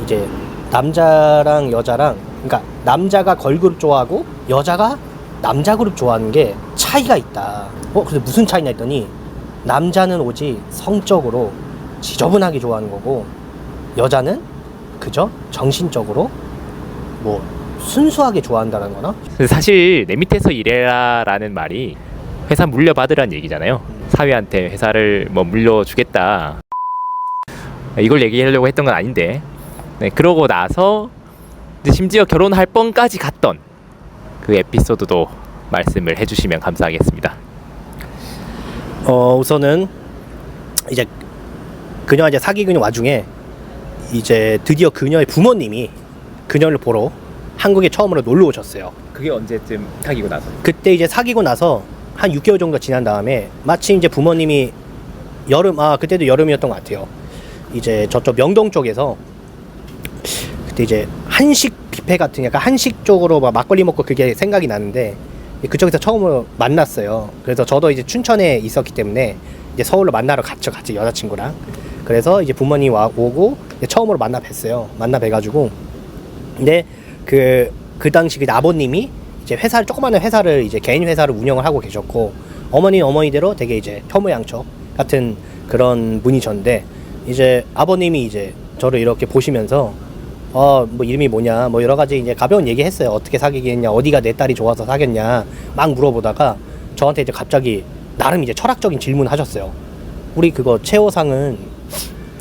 이제 남자랑 여자랑, 그러니까 남자가 걸그룹 좋아하고 여자가 남자 그룹 좋아하는 게 차이가 있다. 근데 무슨 차이냐 했더니 남자는 오직 성적으로 지저분하게 좋아하는 거고 여자는 그저 정신적으로 뭐 순수하게 좋아한다는 거나. 사실 내 밑에서 일해라라는 말이 회사 물려받으란 얘기잖아요. 사위한테 회사를 뭐 물려주겠다 이걸 얘기하려고 했던 건 아닌데, 네, 그러고 나서 이제 심지어 결혼할 뻔까지 갔던 그 에피소드도 말씀을 해주시면 감사하겠습니다. 우선은 이제 그녀가 이제 사귀는 와중에 이제 드디어 그녀의 부모님이 그녀를 보러 한국에 처음으로 놀러 오셨어요. 그게 언제쯤 사귀고 나서? 그때 이제 사귀고 나서 한 6개월 정도 지난 다음에 마침 이제 부모님이 그때도 여름이었던 것 같아요. 이제 저쪽 명동 쪽에서 그때 이제 한식 뷔페 같은 약간 한식 쪽으로 막 막걸리 먹고 그게 생각이 나는데 그쪽에서 처음으로 만났어요. 그래서 저도 이제 춘천에 있었기 때문에 이제 서울로 만나러 갔죠, 같이 여자친구랑. 그래서 이제 부모님 오고 처음으로 만나 뵀어요. 만나 뵈가지고 근데 그 당시 그 아버님이 이제 조그마한 회사를 이제 개인 회사를 운영을 하고 계셨고, 어머니대로 되게 이제 혐오양처 같은 그런 분이셨는데, 이제 아버님이 이제 저를 이렇게 보시면서 뭐 이름이 뭐냐 뭐 여러 가지 이제 가벼운 얘기 했어요. 어떻게 사귀겠냐, 어디가 내 딸이 좋아서 사귀었냐 막 물어보다가 저한테 이제 갑자기 나름 이제 철학적인 질문을 하셨어요. 우리 그거 최호상은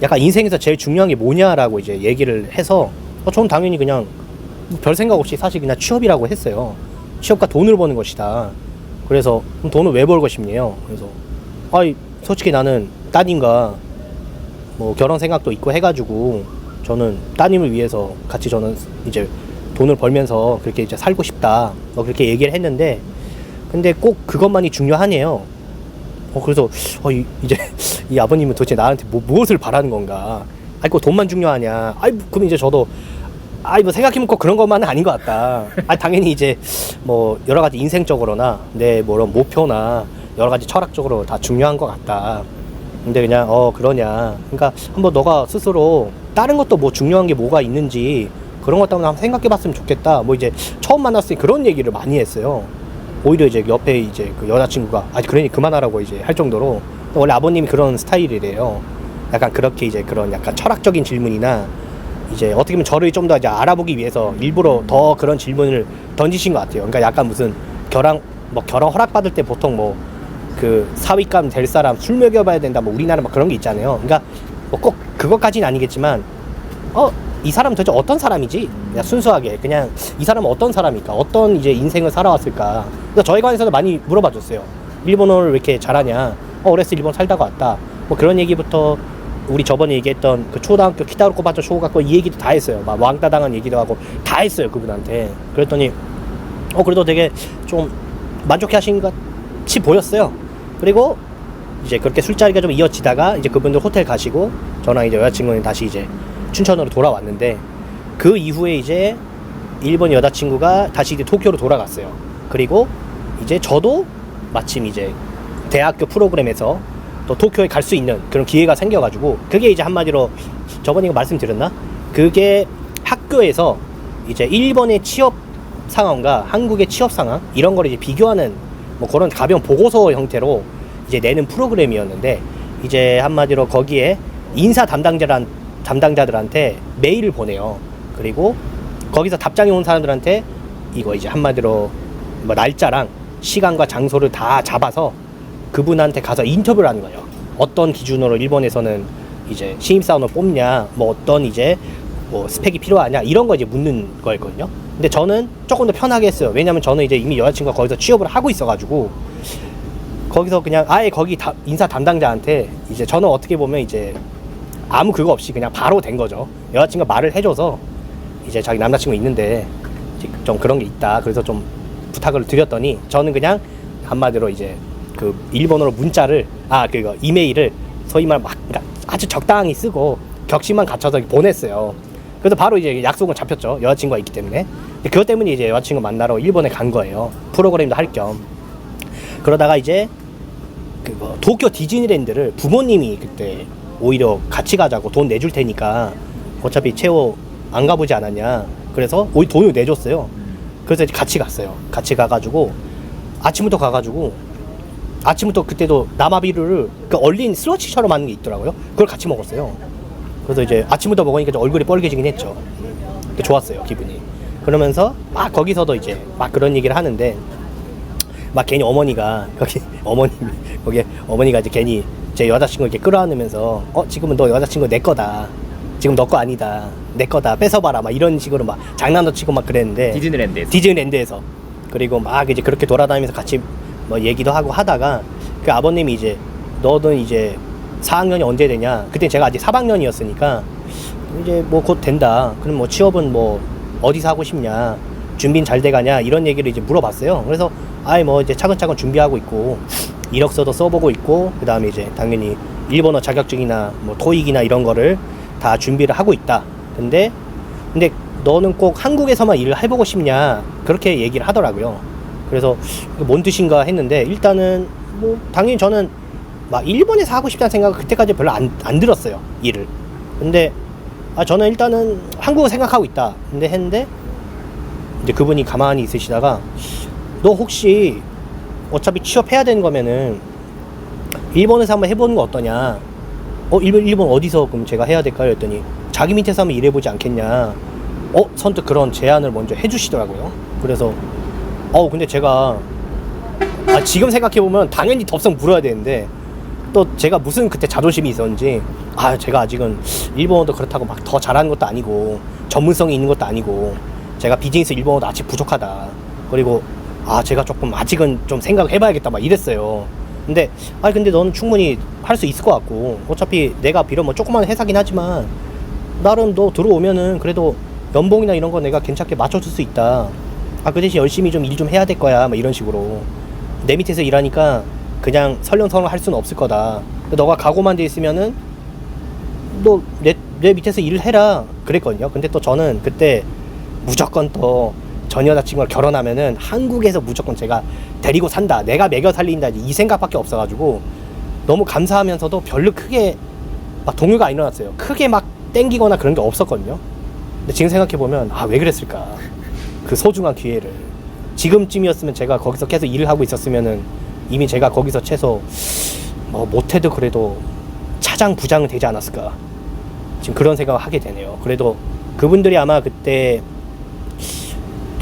약간 인생에서 제일 중요한 게 뭐냐라고 이제 얘기를 해서 저는 당연히 그냥 별 생각 없이 사실 그냥 취업이라고 했어요. 취업과 돈을 버는 것이다. 그래서 그럼 돈을 왜 벌고 싶네요. 그래서 솔직히 나는 따님과 뭐 결혼 생각도 있고 해가지고 저는 따님을 위해서 같이 저는 이제 돈을 벌면서 그렇게 이제 살고 싶다 뭐 그렇게 얘기를 했는데, 근데 꼭 그것만이 중요하네요. 그래서 이제 이 아버님은 도대체 나한테 무엇을 바라는 건가? 꼭 돈만 중요하냐? 그럼 이제 저도 뭐 생각해보면 꼭 그런 것만은 아닌 것 같다. 당연히 이제 뭐 여러 가지 인생적으로나 내 뭐 목표나 여러 가지 철학적으로 다 중요한 것 같다. 근데 그냥 그러냐. 그러니까 한번 너가 스스로 다른 것도 뭐 중요한 게 뭐가 있는지 그런 것도 한번 생각해봤으면 좋겠다. 뭐 이제 처음 만났을 때 그런 얘기를 많이 했어요. 오히려 이제 옆에 이제 그 여자친구가 그러니 그만하라고 이제 할 정도로, 원래 아버님이 그런 스타일이래요. 약간 그렇게 이제 그런 약간 철학적인 질문이나 이제 어떻게 보면 저를 좀 더 이제 알아보기 위해서 일부러 더 그런 질문을 던지신 것 같아요. 그러니까 약간 무슨 결혼 허락받을 때 보통 뭐 그 사위감 될 사람 술 먹여봐야 된다 뭐 우리나라 막 그런 게 있잖아요. 그러니까 뭐 꼭 그것까지는 아니겠지만 이 사람은 도대체 어떤 사람이지? 그냥 순수하게 그냥 이 사람은 어떤 사람일까? 어떤 이제 인생을 살아왔을까? 그래서 저에 관해서도 많이 물어봐 줬어요. 일본어를 왜 이렇게 잘하냐? 어렸을 때 일본 살다가 왔다. 뭐 그런 얘기부터 우리 저번에 얘기했던 그 초등학교 키타로 꼽았던 쇼가고 이 얘기도 다 했어요. 막 왕따 당한 얘기도 하고 다 했어요, 그분한테. 그랬더니 그래도 되게 좀 만족해 하신 것 같이 보였어요. 그리고 이제 그렇게 술자리가 좀 이어지다가 이제 그분들 호텔 가시고 저랑 이제 여자친구는 다시 이제 춘천으로 돌아왔는데, 그 이후에 이제 일본 여자친구가 다시 이제 도쿄로 돌아갔어요. 그리고 이제 저도 마침 이제 대학교 프로그램에서 또 도쿄에 갈 수 있는 그런 기회가 생겨가지고, 그게 이제 한마디로 저번에 말씀드렸나? 그게 학교에서 이제 일본의 취업 상황과 한국의 취업 상황 이런 걸 이제 비교하는 뭐 그런 가벼운 보고서 형태로 이제 내는 프로그램이었는데, 이제 한마디로 거기에 인사 담당자들한테 메일을 보내요. 그리고 거기서 답장이 온 사람들한테 이거 이제 한마디로 뭐 날짜랑 시간과 장소를 다 잡아서 그분한테 가서 인터뷰를 하는 거예요. 어떤 기준으로 일본에서는 이제 신입사원을 뽑냐, 뭐 어떤 이제 뭐 스펙이 필요하냐 이런 거 이제 묻는 거였거든요. 근데 저는 조금 더 편하게 했어요. 왜냐면 저는 이제 이미 여자친구가 거기서 취업을 하고 있어가지고 거기서 그냥 아예 거기 인사 담당자한테 이제 저는 어떻게 보면 이제 아무 그거 없이 그냥 바로 된 거죠. 여자친구가 말을 해줘서 이제 자기 남자친구 있는데 좀 그런 게 있다. 그래서 좀 부탁을 드렸더니 저는 그냥 한마디로 이제 그 일본어로 문자를 그거 이메일을 소위 말 그러니까 아주 적당히 쓰고 격식만 갖춰서 보냈어요. 그래서 바로 이제 약속은 잡혔죠. 여자친구가 있기 때문에. 그것 때문에 이제 여자친구 만나러 일본에 간 거예요. 프로그램도 할 겸. 그러다가 이제 그거 도쿄 디즈니랜드를 부모님이 그때 오히려 같이 가자고 돈 내줄 테니까 어차피 채호 안 가보지 않았냐. 그래서 오히려 돈을 내줬어요. 그래서 이제 같이 갔어요. 같이 가가지고 아침부터 가가지고 아침부터 그때도 남아비루를 그 얼린 슬러치처럼 하는 게 있더라고요. 그걸 같이 먹었어요. 그래서 이제 아침부터 먹으니까 좀 얼굴이 뻘개지긴 했죠. 좋았어요, 기분이. 그러면서 막 거기서도 이제 막 그런 얘기를 하는데 막 괜히 어머니가 거기 어머니가 이제 괜히 제 여자친구 이렇게 끌어안으면서 지금은 너 여자친구 내 거다. 지금 너 거 아니다. 내 거다. 뺏어봐라. 막 이런 식으로 막 장난도 치고 막 그랬는데 디즈니랜드에서 그리고 막 이제 그렇게 돌아다니면서 같이 뭐 얘기도 하고 하다가 그 아버님이 이제 너는 이제 4학년이 언제 되냐. 그때 제가 아직 3학년이었으니까 이제 뭐 곧 된다. 그럼 뭐 취업은 뭐 어디서 하고 싶냐. 준비는 잘 돼가냐. 이런 얘기를 이제 물어봤어요. 그래서 뭐 이제 차근차근 준비하고 있고 이력서도 써보고 있고 그 다음에 이제 당연히 일본어 자격증이나 뭐 토익이나 이런 거를 다 준비를 하고 있다. 근데 너는 꼭 한국에서만 일을 해보고 싶냐 그렇게 얘기를 하더라고요. 그래서 뭔 뜻인가 했는데 일단은 뭐 당연히 저는 막 일본에서 하고 싶다는 생각은 그때까지 별로 안 들었어요, 일을. 근데 저는 일단은 한국을 생각하고 있다. 근데 했는데 이제 그분이 가만히 있으시다가 너 혹시 어차피 취업해야 되는 거면은 일본에서 한번 해보는 거 어떠냐. 일본 어디서 그럼 제가 해야 될까요? 했더니 자기 밑에서 한번 일해보지 않겠냐. 선뜻 그런 제안을 먼저 해주시더라고요. 그래서 근데 제가 지금 생각해보면 당연히 덥석 물어야 되는데 또 제가 무슨 그때 자존심이 있었는지 제가 아직은 일본어도 그렇다고 막 더 잘하는 것도 아니고 전문성이 있는 것도 아니고 제가 비즈니스 일본어도 아직 부족하다. 그리고 제가 조금 아직은 좀 생각을 해봐야겠다 막 이랬어요. 근데 근데 너는 충분히 할 수 있을 것 같고 어차피 내가 비록 뭐 조그만 회사긴 하지만 나름 너 들어오면은 그래도 연봉이나 이런 거 내가 괜찮게 맞춰줄 수 있다. 그 대신 열심히 좀 일 좀 해야 될 거야. 막 이런 식으로 내 밑에서 일하니까 그냥 설렁설렁 할 수는 없을 거다. 너가 각오만 돼 있으면은 너 내 밑에서 일을 해라 그랬거든요. 근데 또 저는 그때 무조건 또 전 여자친구랑 결혼하면은 한국에서 무조건 제가 데리고 산다, 내가 먹여 살린다 이 생각밖에 없어가지고 너무 감사하면서도 별로 크게 막 동요가 안 일어났어요. 크게 막 땡기거나 그런 게 없었거든요. 근데 지금 생각해보면 왜 그랬을까. 그 소중한 기회를 지금쯤이었으면 제가 거기서 계속 일을 하고 있었으면은 이미 제가 거기서 최소 뭐 못해도 그래도 차장 부장은 되지 않았을까. 지금 그런 생각을 하게 되네요. 그래도 그분들이 아마 그때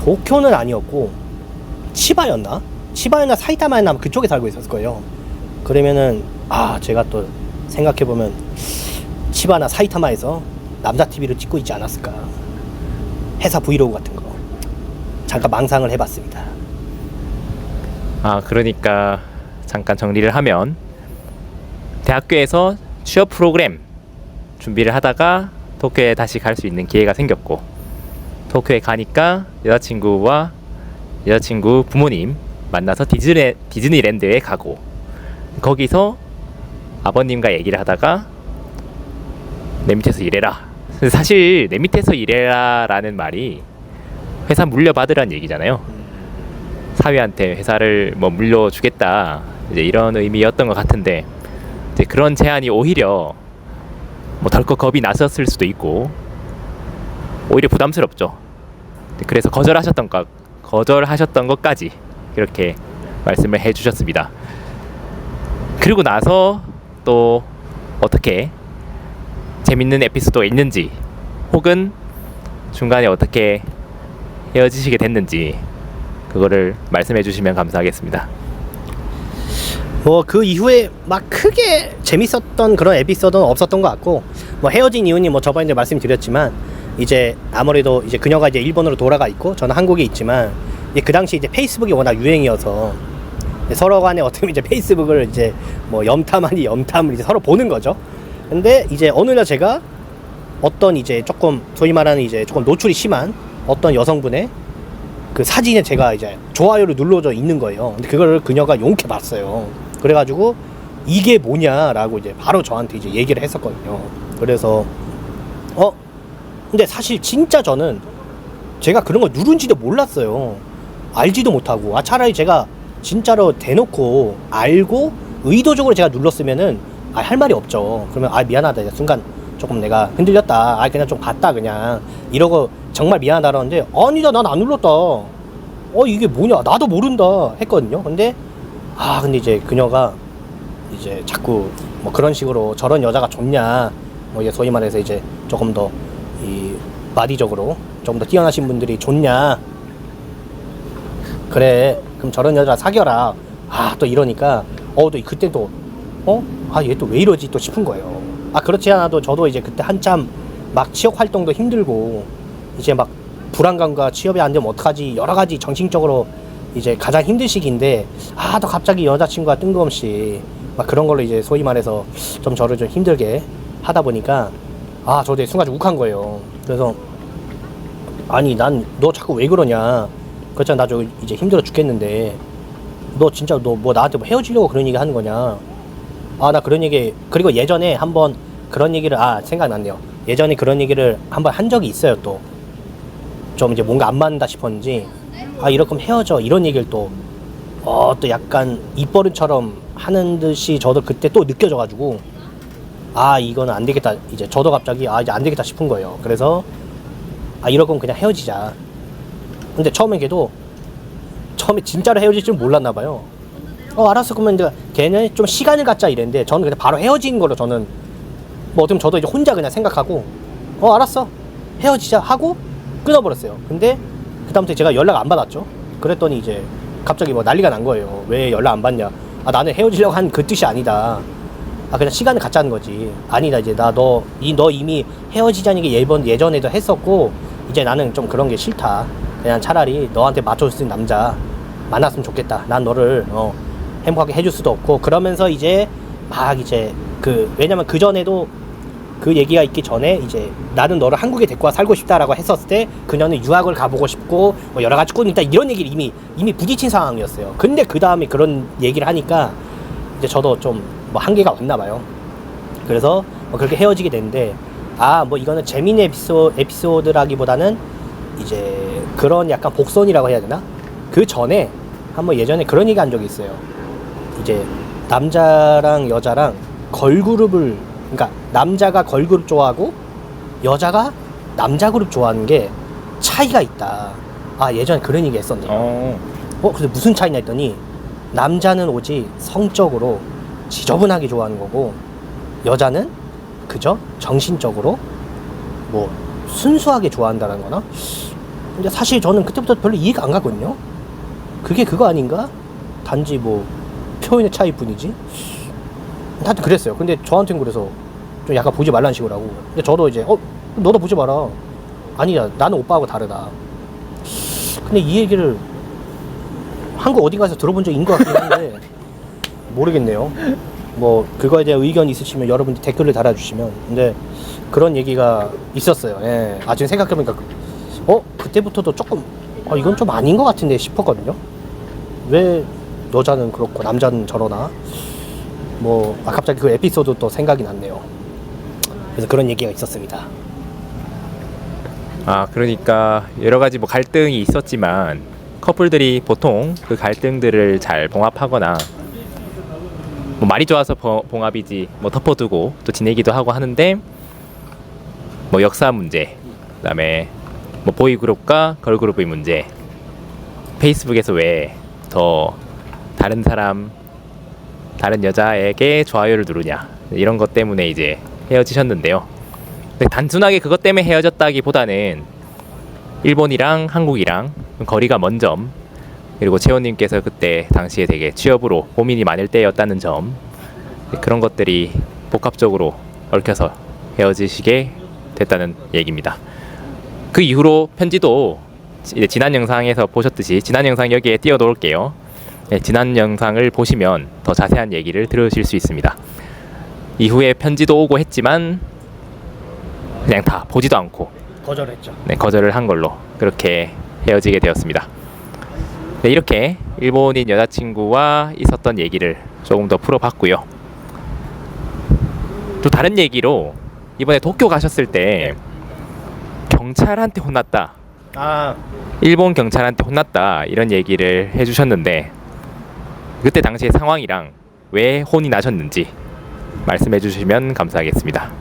도쿄는 아니었고 치바였나 사이타마였나 아마 그쪽에 살고 있었을 거예요. 그러면은 제가 또 생각해보면 치바나 사이타마에서 남자 TV를 찍고 있지 않았을까. 회사 브이로그 같은 거 잠깐 망상을 해봤습니다. 그러니까 잠깐 정리를 하면 대학교에서 취업 프로그램 준비를 하다가 도쿄에 다시 갈 수 있는 기회가 생겼고 도쿄에 가니까 여자친구 부모님 만나서 디즈니랜드에 가고 거기서 아버님과 얘기를 하다가 내 밑에서 일해라. 사실 내 밑에서 일해라 라는 말이 회사 물려받으란 얘기잖아요. 사위한테 회사를 뭐 물려주겠다 이제 이런 의미였던 것 같은데 이제 그런 제안이 오히려 뭐 덜컥 겁이 나셨을 수도 있고 오히려 부담스럽죠. 그래서 거절하셨던 것까지 이렇게 말씀을 해주셨습니다. 그리고 나서 또 어떻게 재밌는 에피소드가 있는지 혹은 중간에 어떻게 헤어지시게 됐는지 그거를 말씀해 주시면 감사하겠습니다. 뭐 그 이후에 막 크게 재밌었던 그런 에피소드는 없었던 것 같고 뭐 헤어진 이유는 뭐 저번에 말씀드렸지만 이제 아무래도 이제 그녀가 이제 일본으로 돌아가 있고 저는 한국에 있지만 이제 그 당시 이제 페이스북이 워낙 유행이어서 서로 간에 어떻게 보면 이제 페이스북을 이제 뭐 염탐을 이제 서로 보는 거죠. 근데 이제 어느 날 제가 어떤 이제 조금 소위 말하는 이제 조금 노출이 심한 어떤 여성분의 그 사진에 제가 이제 좋아요를 눌러져 있는 거예요. 근데 그거를 그녀가 용케 봤어요. 그래가지고 이게 뭐냐라고 이제 바로 저한테 이제 얘기를 했었거든요. 그래서 근데 사실 진짜 저는 제가 그런 거 누른지도 몰랐어요. 알지도 못하고 차라리 제가 진짜로 대놓고 알고 의도적으로 제가 눌렀으면은 할 말이 없죠. 그러면 미안하다 순간 조금 내가 흔들렸다. 아 그냥 좀 봤다 그냥 이러고 정말 미안하다 그러는데 아니다 난 안 눌렀다. 이게 뭐냐 나도 모른다 했거든요. 근데 근데 이제 그녀가 이제 자꾸 뭐 그런 식으로 저런 여자가 좋냐 뭐 이제 소위 말해서 이제 조금 더 이 마디적으로 조금 더 뛰어나신 분들이 좋냐 그래 그럼 저런 여자 사겨라 또 이러니까 또 그때 또 얘 또 왜 이러지 또 싶은 거예요. 그렇지 않아도 저도 이제 그때 한참 막 취업 활동도 힘들고 이제 막 불안감과 취업이 안 되면 어떡하지 여러 가지 정신적으로 이제 가장 힘든 시기인데 또 갑자기 여자친구가 뜬금없이 막 그런 걸로 이제 소위 말해서 좀 저를 좀 힘들게 하다 보니까 저도 순간 욱한 거예요. 그래서 아니 난 너 자꾸 왜 그러냐 그렇잖아 나 저 이제 힘들어 죽겠는데 너 진짜 너 뭐 나한테 뭐 헤어지려고 그런 얘기 하는 거냐. 나 그런 얘기 그리고 예전에 한번 그런 얘기를 생각났네요. 예전에 그런 얘기를 한번 한 적이 있어요. 또 좀 이제 뭔가 안 맞는다 싶었는지 이럴 거면 헤어져 이런 얘기를 또 약간 입버릇처럼 하는 듯이 저도 그때 또 느껴져가지고 이거는 안 되겠다 이제 저도 갑자기 이제 안 되겠다 싶은 거예요. 그래서 이럴 거면 그냥 헤어지자. 근데 처음에 진짜로 헤어질 줄 몰랐나 봐요. 알았어 그러면 이제 걔는 좀 시간을 갖자 이랬는데 저는 그냥 바로 헤어진 걸로 저는 뭐 어떻게 보면 저도 이제 혼자 그냥 생각하고 알았어 헤어지자 하고 끊어버렸어요. 근데 그다음부터 제가 연락 안 받았죠. 그랬더니 이제 갑자기 뭐 난리가 난 거예요. 왜 연락 안 받냐. 나는 헤어지려고 한 그 뜻이 아니다. 그냥 시간을 갖자는 거지. 아니다 이제 너 이미 헤어지자는 게 예전에도 했었고 이제 나는 좀 그런 게 싫다. 그냥 차라리 너한테 맞춰줄 수 있는 남자 만났으면 좋겠다. 난 너를 행복하게 해줄 수도 없고 그러면서 이제 막 이제 왜냐면 그 전에도 그 얘기가 있기 전에 이제 나는 너를 한국에 데리고 와 살고 싶다라고 했었을 때 그녀는 유학을 가보고 싶고 뭐 여러 가지 꿈이 있다 이런 얘기를 이미 부딪힌 상황이었어요. 근데 그 다음에 그런 얘기를 하니까 이제 저도 좀 뭐 한계가 왔나 봐요. 그래서 뭐 그렇게 헤어지게 됐는데 뭐 이거는 재미있는 에피소드라기보다는 이제 그런 약간 복선이라고 해야 되나? 그 전에 한번 예전에 그런 얘기 한 적이 있어요. 이제 남자랑 여자랑 걸그룹을 그러니까 남자가 걸그룹 좋아하고 여자가 남자 그룹 좋아하는 게 차이가 있다. 예전에 그런 얘기 했었네요. 근데 무슨 차이냐 했더니 남자는 오직 성적으로 지저분하게 좋아하는 거고 여자는 그저 정신적으로 뭐 순수하게 좋아한다는 거나. 근데 사실 저는 그때부터 별로 이해가 안 가거든요. 그게 그거 아닌가? 단지 뭐 표현의 차이뿐이지. 하여튼 그랬어요. 근데 저한테는 그래서 좀 약간 보지 말라는 식으로 하고. 근데 저도 이제 너도 보지 마라. 아니야 나는 오빠하고 다르다. 근데 이 얘기를 한국 어디 가서 들어본 적인 것 같긴 한데 모르겠네요. 뭐 그거에 대한 의견 있으시면 여러분들 댓글을 달아주시면. 근데 그런 얘기가 있었어요. 지금 생각해보니까 그때부터도 조금 이건 좀 아닌 것 같은데 싶었거든요. 왜 여자는 그렇고 남자는 저러나. 뭐 갑자기 그 에피소드 또 생각이 났네요. 그래서 그런 얘기가 있었습니다. 그러니까 여러 가지 뭐 갈등이 있었지만 커플들이 보통 그 갈등들을 잘 봉합하거나 뭐 말이 좋아서 봉합이지 뭐 덮어두고 또 지내기도 하고 하는데 뭐 역사 문제, 그다음에 뭐 보이그룹과 걸그룹의 문제, 페이스북에서 왜 더 다른 여자에게 좋아요를 누르냐 이런 것 때문에 이제 헤어지셨는데요. 근데 단순하게 그것 때문에 헤어졌다기보다는 일본이랑 한국이랑 거리가 먼 점, 그리고 채원님께서 그때 당시에 되게 취업으로 고민이 많을 때였다는 점, 그런 것들이 복합적으로 얽혀서 헤어지시게 됐다는 얘기입니다. 그 이후로 편지도 이제 지난 영상에서 보셨듯이 지난 영상 여기에 띄워 놓을게요. 지난 영상을 보시면 더 자세한 얘기를 들으실 수 있습니다. 이후에 편지도 오고 했지만 그냥 다 보지도 않고 거절했죠. 거절을 한 걸로 그렇게 헤어지게 되었습니다. 이렇게 일본인 여자친구와 있었던 얘기를 조금 더 풀어봤고요. 또 다른 얘기로 이번에 도쿄 가셨을 때 경찰한테 혼났다, 일본 경찰한테 혼났다 이런 얘기를 해주셨는데 그때 당시의 상황이랑 왜 혼이 나셨는지 말씀해 주시면 감사하겠습니다.